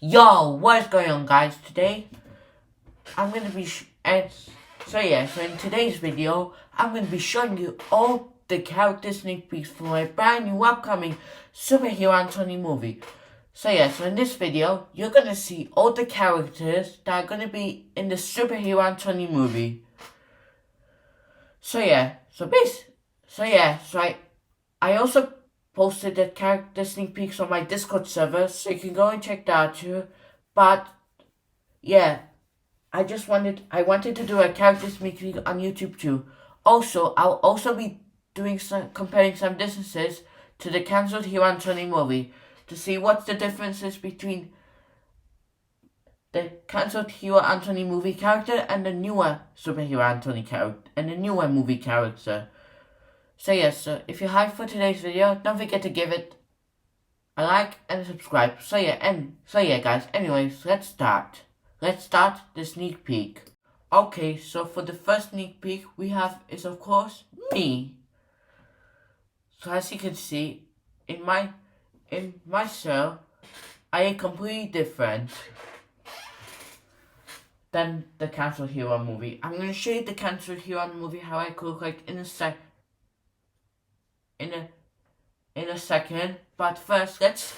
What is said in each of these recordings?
Yo, what's going on, guys? Today, I'm gonna be so in today's video, I'm gonna be showing you all the character sneak peeks for my brand new upcoming Superhero Antoni movie. So in this video, you're gonna see all the characters that are gonna be in the Superhero Antoni movie. I also posted the character sneak peeks on my Discord server, so you can go and check that out too. But yeah, I wanted to do a character sneak peek on YouTube too. Also, I'll also be comparing some differences to the Cancelled Hero Antoni Movie to see what's the differences between the Cancelled Hero Antoni Movie character and the newer Superhero Antoni character and the newer movie character. So if you're hyped for today's video, don't forget to give it a like and a subscribe. Guys, anyways, let's start. Let's start the sneak peek. Okay, so for the first sneak peek we have is of course me. So as you can see, in my show, I am completely different than the Cancelled Hero movie. I'm gonna show you the Cancelled Hero movie how I could look like in a second. But first, let's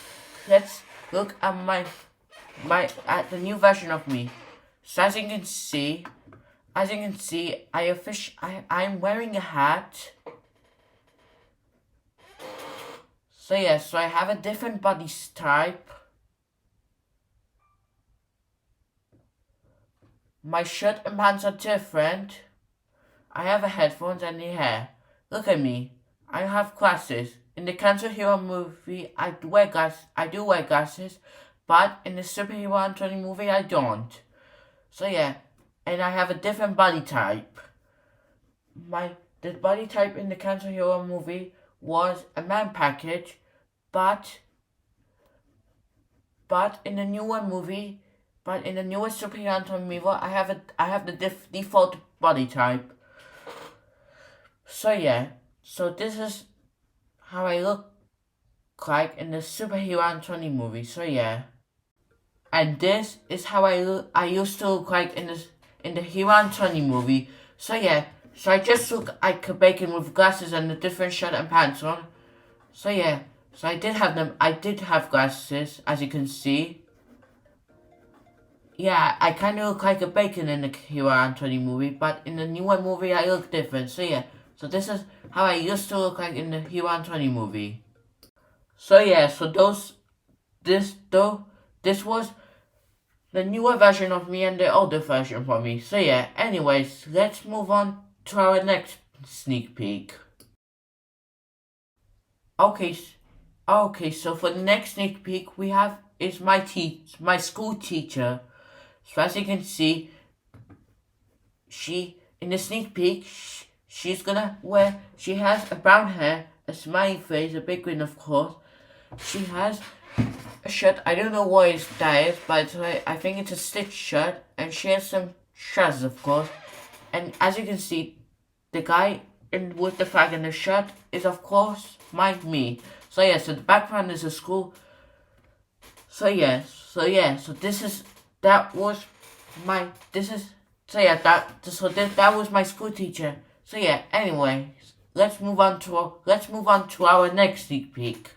look at at the new version of me. So as you can see, I'm wearing a hat. So I have a different body type. My shirt and pants are different. I have a headphones and the hair. Look at me. I have glasses. In the Cancelled Hero movie, I do wear glasses, but in the Superhero Antoni movie, I don't. So and I have a different body type. The body type in the Cancelled Hero movie was a man package, but in the newer Superhero Antoni movie, I have the default body type. So this is how I look like in the Superhero Antoni movie. And this is how I used to look like in the Hero Antoni movie. So I just look like a bacon with glasses and a different shirt and pants on. So I did have them. I did have glasses, as you can see. Yeah, I kind of look like a bacon in the Hero Antoni movie, but in the newer movie I look different. So this is how I used to look like in the Hero Antoni movie. This was the newer version of me and the older version for me. Anyways, let's move on to our next sneak peek. Okay, so for the next sneak peek we have is my school teacher. So as you can see, in the sneak peek, she has a brown hair, a smiley face, a big grin of course. She has a shirt, I don't know what that is, but I think it's a stitch shirt, and she has some shreds of course. And as you can see, the guy with the flag and the shirt is of course me. So the background is a school. That was my school teacher. Anyway, let's move on to our next sneak peek.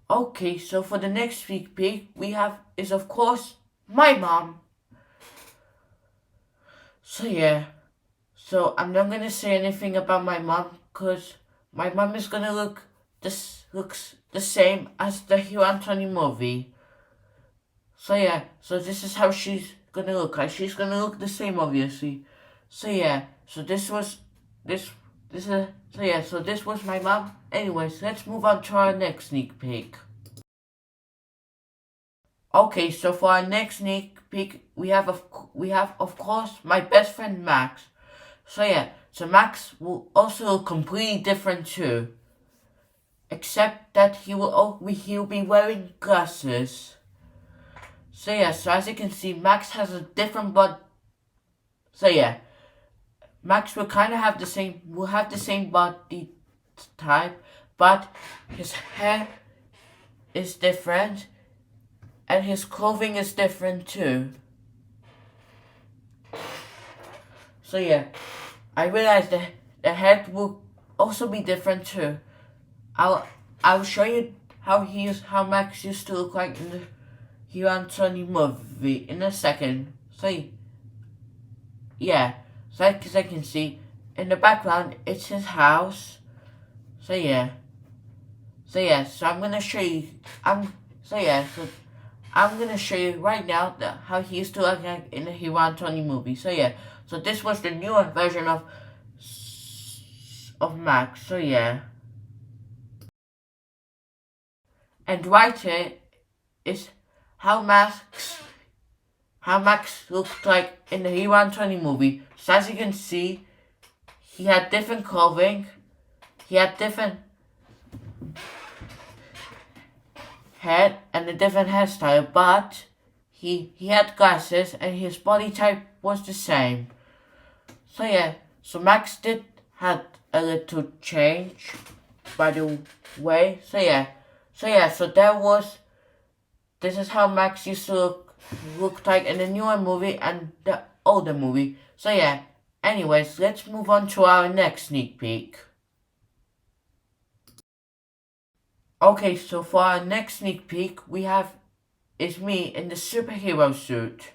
Okay, so for the next sneak peek we have is of course my mom. So I'm not gonna say anything about my mom because my mom is gonna looks the same as the Hero Antoni movie. So this is how she's gonna look like. She's gonna look the same obviously. This was my mom. Anyways, let's move on to our next sneak peek. Okay, so for our next sneak peek we have of course my best friend Max. So Max will also look completely different too. Except that he'll be wearing glasses. So as you can see, Max has a different Max will kind of have the same body type, but his hair is different, and his clothing is different too. So yeah, I realized that the head will also be different too. I'll show you how Max used to look like in the Hero Antoni movie in a second. So yeah, so as I can see in the background, it's his house. So yeah, so I'm gonna show you. I'm gonna show you right now how he used to look like in the Hero Antoni movie. So yeah, so this was the newer version of Max. So yeah, and right here is how Max looked like in the Hero Antoni movie. So as you can see, he had different clothing, he had different head and a different hairstyle, but he had glasses and his body type was the same. So yeah, so Max did had a little change, by the way. So this is how Max used to look like in the newer movie and the older movie. So yeah, anyways, let's move on to our next sneak peek. Okay, so for our next sneak peek, is me in the superhero suit.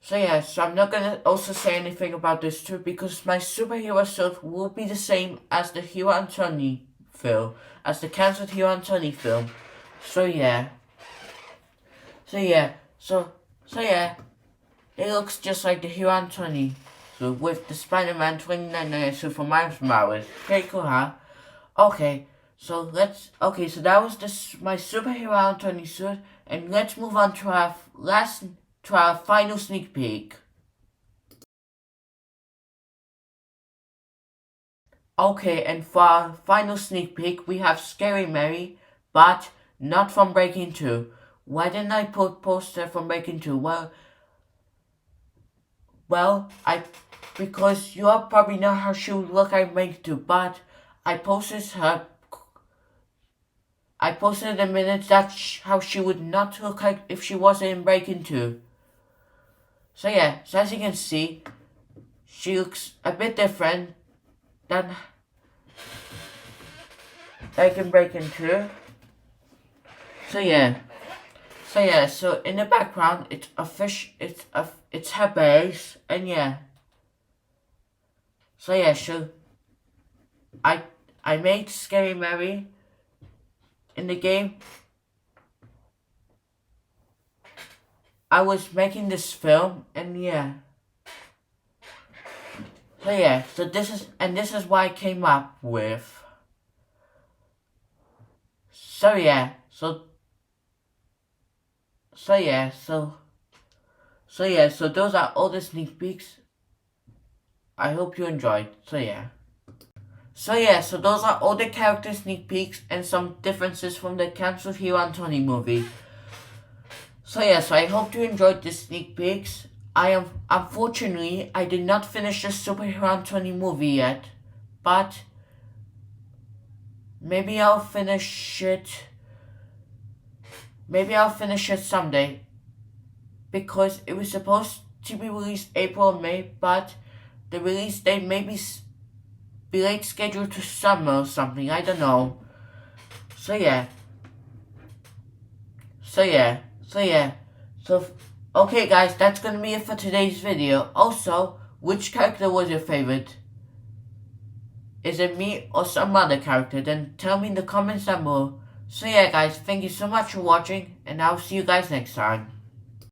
So yeah, so I'm not gonna also say anything about this too because my superhero suit will be the same as the Hero Antoni film, as the Cancelled Hero Antoni film. So yeah, it looks just like the Hero Antoni suit with the Spider-Man 29 suit from Miles Morales. Pretty cool, huh? Okay. So that was my Superhero Antoni suit, and let's move on to our final sneak peek. Okay, and for our final sneak peek, we have Scary Mary, but not from Breaking 2. Why didn't I put poster from Breaking 2? Because you all probably know how she would look like Breaking 2, but I posted the minutes how she would not look like if she wasn't in Breaking 2. So yeah, so as you can see, she looks a bit different than like in Breaking 2. So in the background it's a fish, it's her base, and yeah. So I made Scary Mary in the game. I was making this film, and yeah. So this is what I came up with. So those are all the sneak peeks. I hope you enjoyed. So those are all the character sneak peeks and some differences from the Cancelled Hero Antoni movie. So I hope you enjoyed the sneak peeks. Unfortunately, I did not finish the Superhero Antoni movie yet, but maybe I'll finish it someday, because it was supposed to be released April or May, but the release date may be late scheduled to summer or something, I don't know. Okay guys, that's gonna be it for today's video. Also, which character was your favorite? Is it me or some other character? Then tell me in the comments down below. So yeah guys, thank you so much for watching, and I'll see you guys next time.